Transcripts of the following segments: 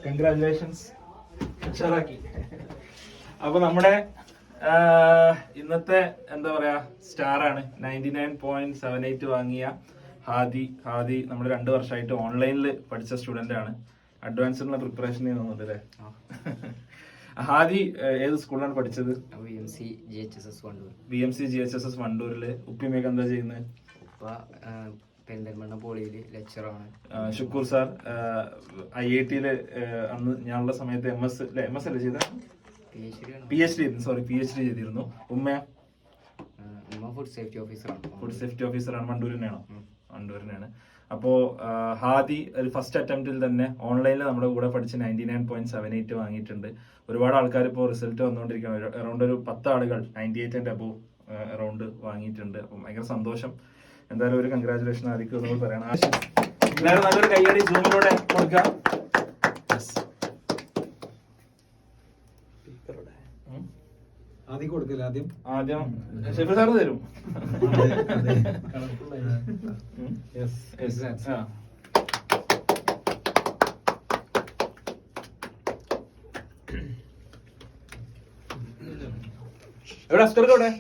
Congratulations. അപ്പൊ നമ്മുടെ ഇന്നത്തെ എന്താ പറയാ സ്റ്റാറാണ് 99.78 വാങ്ങിയ ഹാദി നമ്മൾ 2 വർഷമായിട്ട് ഓൺലൈനിൽ പഠിച്ച സ്റ്റുഡന്റ് ആണ്. അഡ്വാൻസിനുള്ള പ്രിപ്പറേഷൻ ചെയ്യുന്നുണ്ട് അല്ലേ? ഹാദി ഏത് സ്കൂളിലാണ് പഠിച്ചത്? BMC GHSS വണ്ടൂരില്. ഉപ്പിമേക്ക് എന്താ ചെയ്യുന്നത്? പെരിന്തൽമണ്ണ പോളിയില് ലെക്ചറാണ്. ഷുക്കൂർ സാർ IIT-ല് അന്ന് ഞാനുള്ള സമയത്ത് MS അല്ലേ ചെയ്ത? PhD ചെയ്തിരുന്നു. ഉമ്മ ഫുഡ് സേഫ്റ്റി ഓഫീസറാണ്. വണ്ടൂരിനാണ്. അപ്പോ ഹാദി ഒരു ഫസ്റ്റ് അറ്റംപ്റ്റിൽ തന്നെ ഓൺലൈനിൽ നമ്മുടെ കൂടെ പഠിച്ച് 99.78 വാങ്ങിയിട്ടുണ്ട്. ഒരുപാട് ആൾക്കാർ ഇപ്പോൾ റിസൾട്ട് വന്നുകൊണ്ടിരിക്കുകയാണ്. അറൗണ്ട് ഒരു 10 ആളുകൾ 98 ആൻഡ് അബോവ് അറൗണ്ട് വാങ്ങിയിട്ടുണ്ട്. അപ്പം ഭയങ്കര സന്തോഷം. എന്തായാലും ഒരു കൺഗ്രാജുലേഷൻ ആയിരിക്കും നമ്മൾ പറയണം. എല്ലാവരും നല്ലൊരു കൈയടി സൂമിലൂടെ കൊടുക്കാം. ആദ്യം ഷെഫീർ സാർ തരും. എവിടെ അസ്കർക്ക്? എവിടെ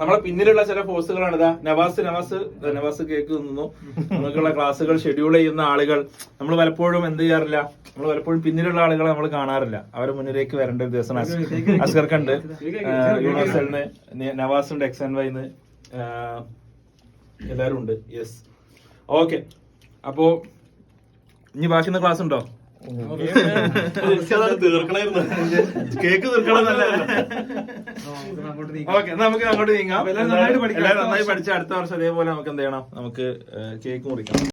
നമ്മളെ പിന്നിലുള്ള ചില ഫോഴ്സുകളാണ്. ഇതാ നവാസ് കേക്ക് തിന്നുന്നു. നമുക്കുള്ള ക്ലാസ്സുകൾ ഷെഡ്യൂൾ ചെയ്യുന്ന ആളുകൾ നമ്മൾ പലപ്പോഴും എന്ത് ചെയ്യാറില്ല, നമ്മൾ പലപ്പോഴും പിന്നിലുള്ള ആളുകളെ നമ്മൾ കാണാറില്ല. അവരെ മുന്നിലേക്ക് വരേണ്ട ഒരു ദിവസം അസ്കർക്കുണ്ട്, യൂണിവേഴ്സലിന്, നവാസ് ഉണ്ട്, XNYന്ന് എല്ലാരും ഉണ്ട്. Yes, okay. അപ്പോ ഇനി ബാക്കിയുള്ള ക്ലാസ് ഉണ്ടോ? തീർക്കണായിരുന്നു, കേക്ക് തീർക്കണം. ഓക്കെ, നമുക്ക് അങ്ങോട്ട് നീങ്ങാം. എല്ലാവരും നന്നായി പഠിച്ച് അടുത്ത വർഷം അതേപോലെ നമുക്ക് എന്ത് ചെയ്യണം, നമുക്ക് കേക്ക് മുറിക്കണം.